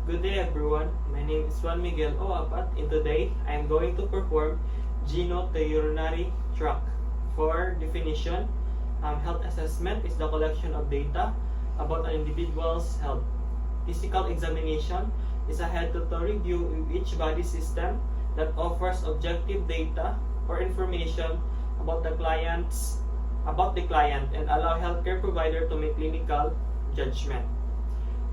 Good day everyone, my name is Juan Miguel o Apat, and today I am going to perform Genitourinary Tract. For definition, health assessment is the collection of data about an individual's health. Physical examination is a head-to-toe review of each body system that offers objective data or information about the client and allow healthcare provider to make clinical judgment.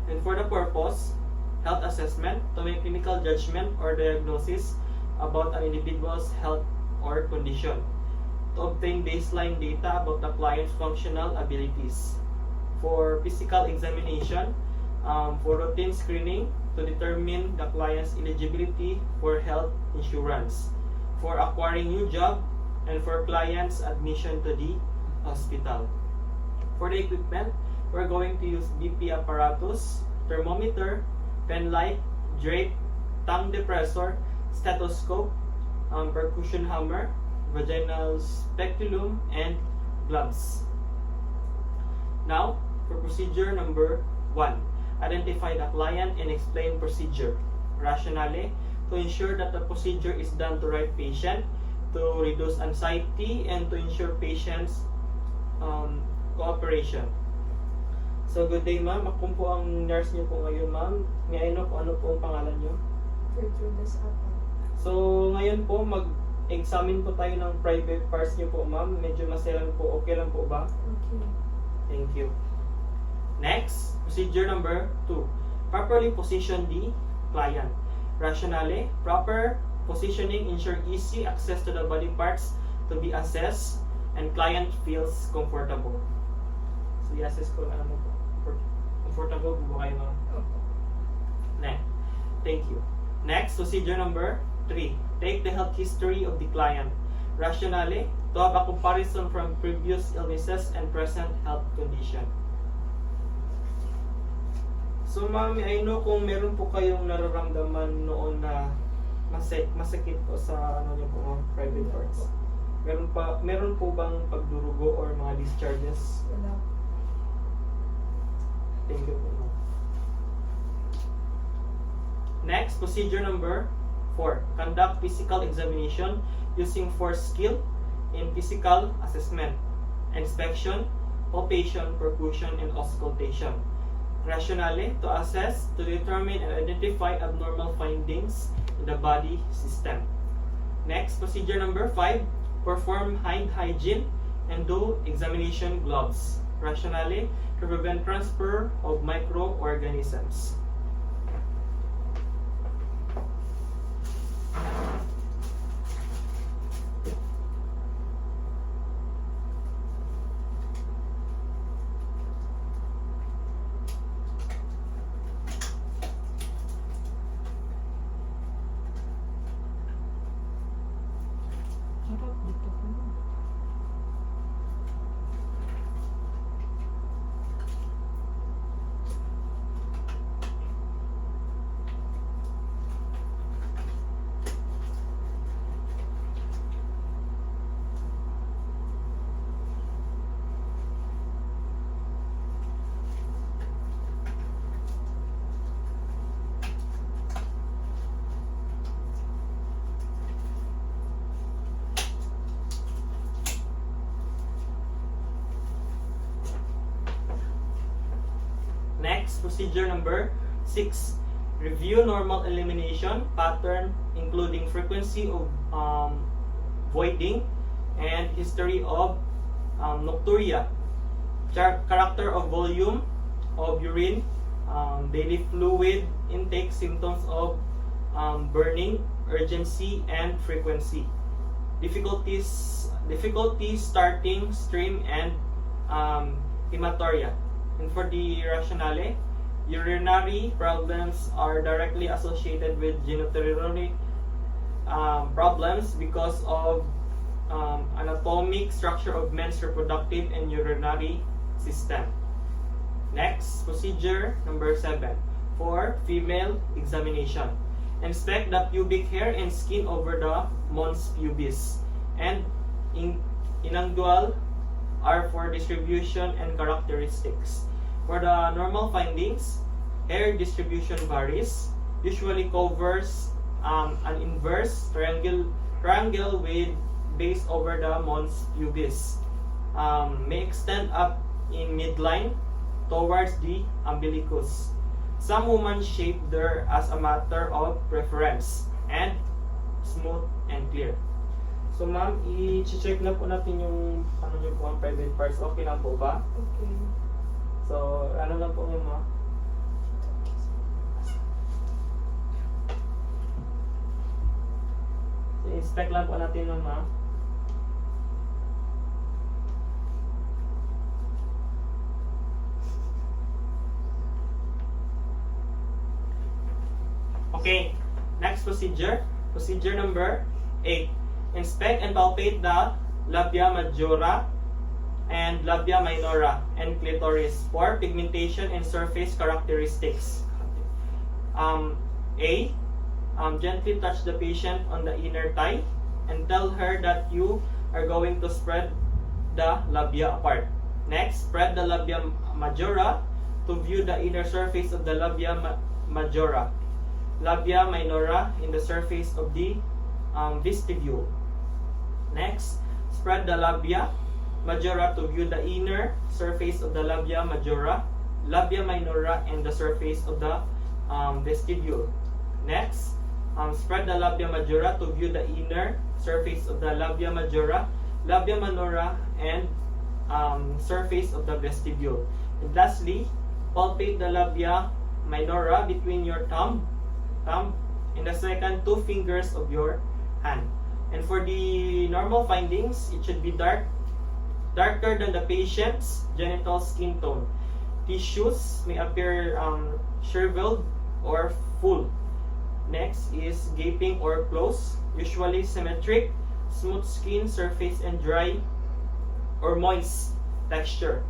And for the purpose, health assessment, to make clinical judgment or diagnosis about an individual's health or condition. To obtain baseline data about the client's functional abilities. For physical examination, for routine screening to determine the client's eligibility for health insurance. For acquiring new job and for client's admission to the hospital. For the equipment, we're going to use BP apparatus, thermometer, pen light, drape, tongue depressor, stethoscope, percussion hammer, vaginal speculum, and gloves. Now, for procedure number 1, identify the client and explain procedure. Rationale, to ensure that the procedure is done to right patient, to reduce anxiety, and to ensure patient's cooperation. So, good day ma'am. Ako po ang nurse niyo po ngayon ma'am. May I know kung ano po ang pangalan niyo? Apat. So, ngayon po mag-examine po tayo ng private parts niyo po ma'am. Medyo maselan po. Okay lang po ba? Okay. Thank you. Next, procedure number 2. Properly position the client. Rationale, proper positioning ensure easy access to the body parts to be assessed and client feels comfortable. So, i-assess ko na mo po. Comfortable po ba kayo ma'am? Next. Thank you. Next, procedure number 3. Take the health history of the client. Rationale, to have a comparison from previous illnesses and present health condition. So ma'am, I know kung meron po kayong nararamdaman noon na masakit po sa niyo po, private parts. Meron po bang pagdurugo or mga discharges? Wala. Thank you po. Next, procedure number 4. Conduct physical examination using force skill in physical assessment, inspection, palpation, percussion, and auscultation. Rationale, to assess, to determine, and identify abnormal findings in the body system. Next, procedure number 5. Perform hand hygiene and do examination gloves. Rationale, to prevent transfer of microorganisms. Dito ko na. Next, procedure number 6. Review normal elimination pattern including frequency of voiding and history of nocturia, character of volume of urine, daily fluid intake, symptoms of burning, urgency, and frequency. Difficulty starting stream and hematuria. And for the rationale, urinary problems are directly associated with genitourinary problems because of anatomic structure of men's reproductive and urinary system. Next, procedure number 7. For female examination. Inspect the pubic hair and skin over the mons pubis. And inguinal are for distribution and characteristics. For the normal findings, Hair distribution varies, usually covers an inverse triangle with base over the mons pubis. May extend up in midline towards the umbilicus. Some women shape there as a matter of preference and smooth and clear. So ma'am, i-check na po natin yung ano nyo po ang private parts. Okay lang po ba? Okay. So ano lang po ma'am? So, inspect lang po natin ma'am. Okay, next procedure. Procedure number 8. Inspect and palpate the labia majora and labia minora and clitoris for pigmentation and surface characteristics. A. Gently touch the patient on the inner thigh and tell her that you are going to spread the labia apart. Next, spread the labia majora to view the inner surface of the labia majora. Labia minora in the surface of the vestibule. Next, spread the labia majora to view the inner surface of the labia majora, labia minora, and the surface of the vestibule. Next, spread the labia majora to view the inner surface of the labia majora, labia minora, and surface of the vestibule. And lastly, palpate the labia minora between your thumb and the second 2 fingers of your hand. And for the normal findings, it should be darker than the patient's genital skin tone. Tissues may appear shriveled or full. Next is gaping or closed, usually symmetric, smooth skin surface, and dry or moist texture.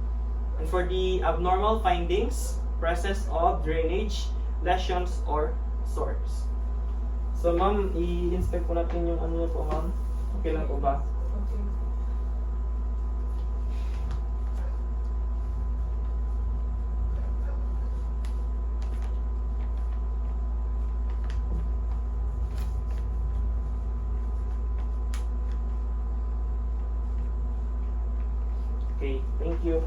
And for the abnormal findings, presence of drainage, lesions, or sores. So ma'am, i-inspect po natin yung ano po ma'am. Okay lang po ba? Okay. Okay, thank you.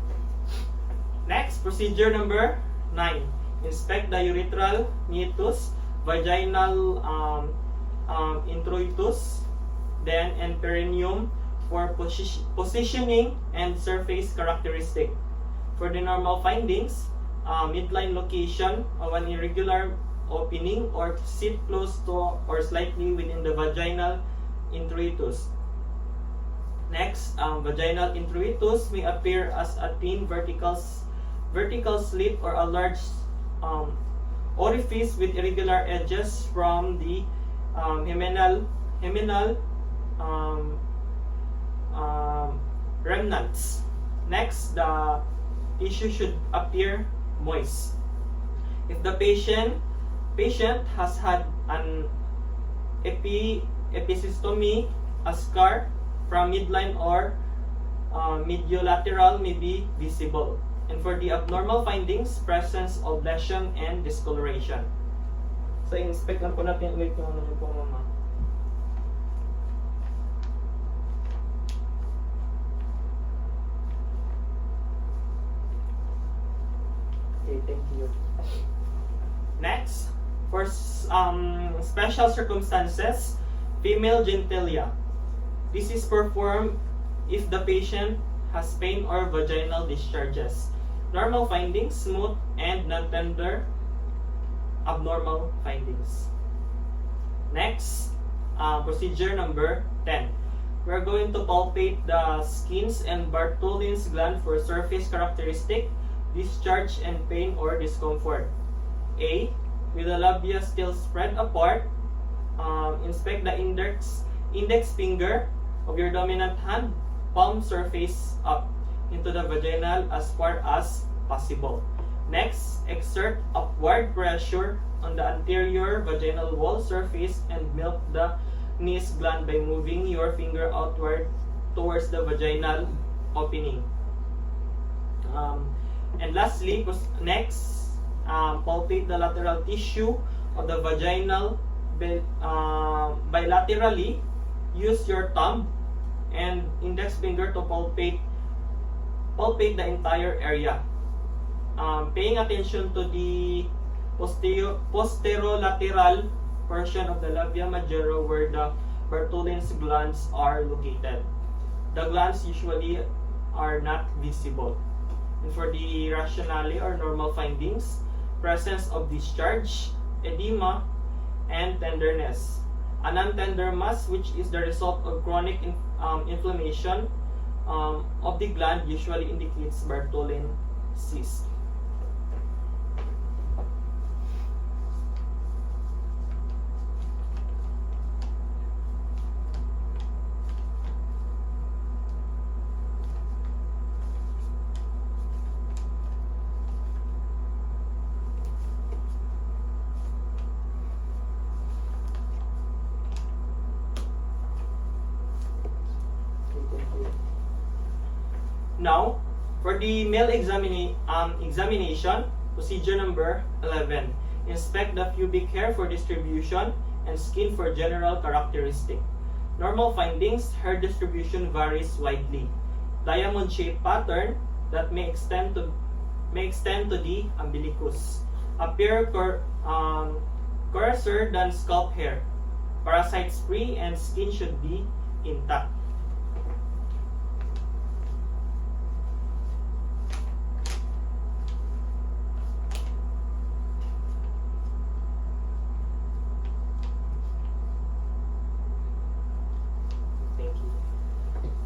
Next, procedure number 9. Inspect the urethral meatus, vaginal introitus, then and perineum for positioning and surface characteristic. For the normal findings, midline location of an irregular opening or sit close to or slightly within the vaginal introitus. Next, vaginal introitus may appear as a thin vertical slit or a large orifice with irregular edges from the hymenal remnants. Next, the tissue should appear moist. If the patient has had an episiostomy, a scar from midline or mediolateral may be visible. And for the abnormal findings, presence of lesion and discoloration. So, inspect lang po natin ulit yung ano po mama. Okay, thank you. Next, for special circumstances, female genitalia. This is performed if the patient has pain or vaginal discharges. Normal findings, smooth and non-tender. Abnormal findings. Next, procedure number 10. We are going to palpate the skins and Bartholin's gland for surface characteristic, discharge, and pain or discomfort. A. With the labia still spread apart, inspect the index finger of your dominant hand, palm surface up into the vaginal as far as possible. Next, exert upward pressure on the anterior vaginal wall surface and milk the Nice gland by moving your finger outward towards the vaginal opening. And lastly, next, palpate the lateral tissue of the vaginal bilaterally. Use your thumb and index finger to palpate the entire area. Paying attention to the posterolateral portion of the labia majora where the Bartholin's glands are located. The glands usually are not visible. And for the rationale or normal findings, presence of discharge, edema, and tenderness. A non-tender mass, which is the result of chronic inflammation of the gland, usually indicates Bartholin cyst. Now, for the male examination, procedure number 11. Inspect the pubic hair for distribution and skin for general characteristic. Normal findings, hair distribution varies widely. Diamond-shaped pattern that may extend to the umbilicus. Appear coarser than scalp hair. Parasites free and skin should be intact.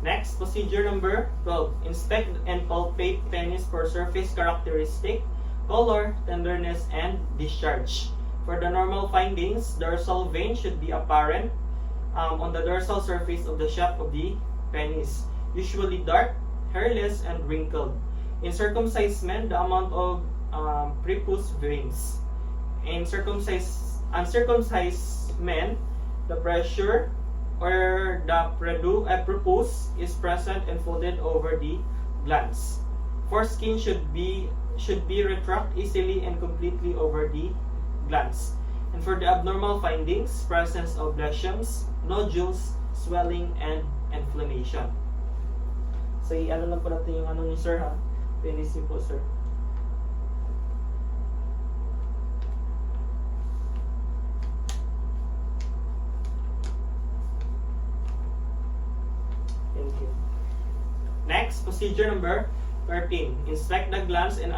Next, procedure number 12. Inspect and palpate penis for surface characteristic, color, tenderness, and discharge. For the normal findings, dorsal vein should be apparent on the dorsal surface of the shaft of the penis, usually dark, hairless, and wrinkled. In circumcised men, the amount of prepuce veins. In uncircumcised men, the pressure or the prepuce is present and folded over the glands. Foreskin should be retract easily and completely over the glands. And for the abnormal findings, presence of lesions, nodules, swelling, and inflammation. So, ano lang po natin yung ano ni sir ha? Penis niyo po, sir. Thank you. Next, procedure number 13. Inspect the glands and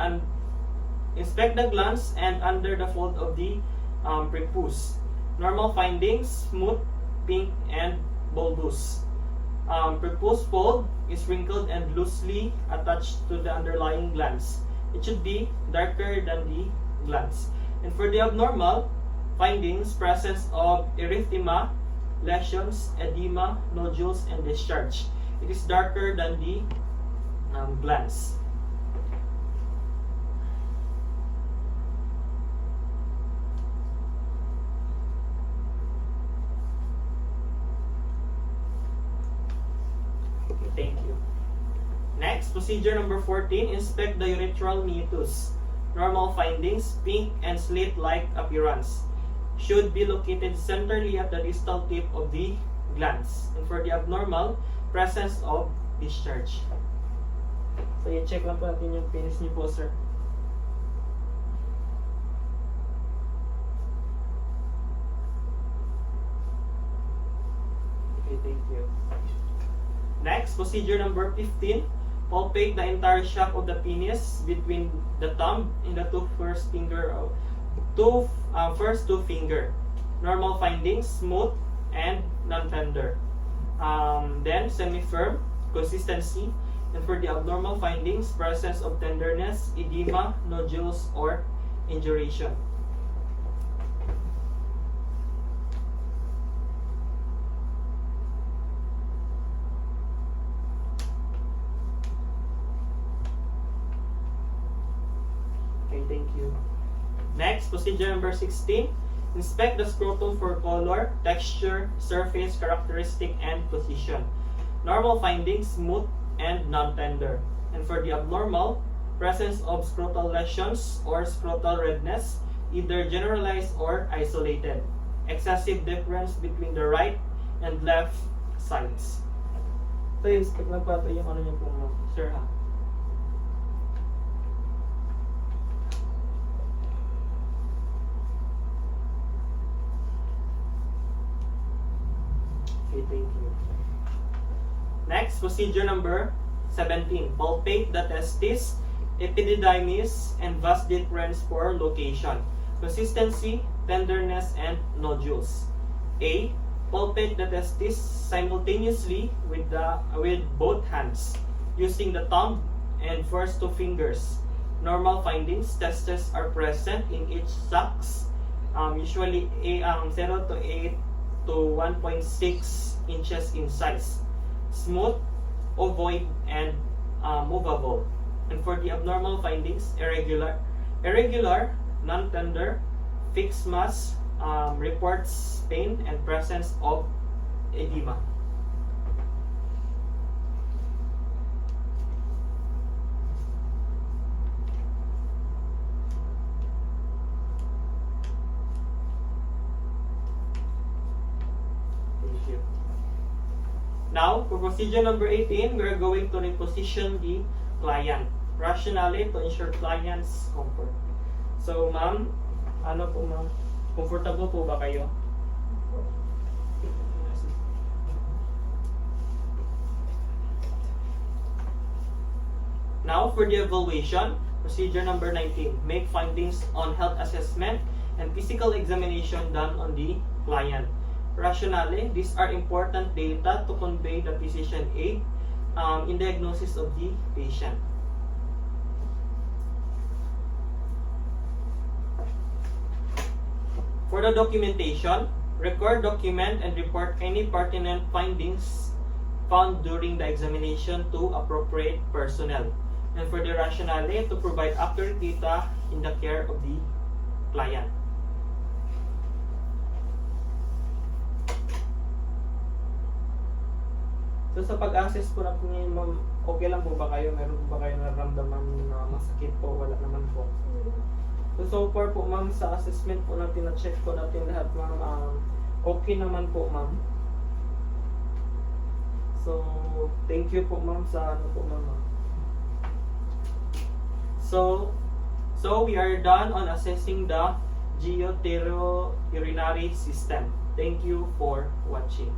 under the fold of the prepuce. Normal findings: smooth, pink, and bulbous. Prepuce fold is wrinkled and loosely attached to the underlying glands. It should be darker than the glands. And for the abnormal findings, presence of erythema, lesions, edema, nodules, and discharge. It is darker than the glands. Okay, thank you. Next, procedure number 14. Inspect the urethral meatus. Normal findings: pink and slit-like appearance. Should be located centrally at the distal tip of the glands. And for the abnormal, presence of discharge. So, i-check lang po natin yung penis niyo po, sir. Okay, thank you. Next, procedure number 15. Palpate the entire shaft of the penis between the thumb and the first two finger. Normal findings: smooth and non-tender. Then semi-firm consistency. And for the abnormal findings, presence of tenderness, edema, nodules, or induration. Okay, thank you. Next, procedure number 16. Inspect the scrotum for color, texture, surface characteristic, and position. Normal findings: smooth and non-tender. And for the abnormal, presence of scrotal lesions or scrotal redness, either generalized or isolated. Excessive difference between the right and left sides. So yun, skip lang pa ito yung ano niyo po, ma'am. Sir, ha? Okay, thank you. Next, procedure number 17. Palpate the testis, epididymis, and vas deferens for location, consistency, tenderness, and nodules. A. Palpate the testis simultaneously with both hands, using the thumb and first two fingers. Normal findings: testes are present in each sacs, usually 0 to 8 to 1.6 inches in size. Smooth, ovoid, and movable. And for the abnormal findings, irregular, non-tender, fixed mass, reports pain and presence of edema. Thank you. Now, for procedure number 18, we are going to reposition the client rationally to ensure client's comfort. So, ma'am, ano po ma'am? Comfortable po ba kayo? Now, for the evaluation, procedure number 19, make findings on health assessment and physical examination done on the client. Rationally, these are important data to convey the physician aid in diagnosis of the patient. For the documentation, record, document, and report any pertinent findings found during the examination to appropriate personnel. And for the rationale, to provide accurate data in the care of the client. So sa pag-assess po natin ngayon, ma'am, okay lang po ba kayo? Meron po ba kayo nararamdaman na masakit po? Wala naman po. So far po, ma'am, sa assessment po natin, na-check po natin lahat, ma'am. Okay naman po, ma'am. So, thank you po, ma'am, sa ano po, ma'am. So we are done on assessing the genitourinary system. Thank you for watching.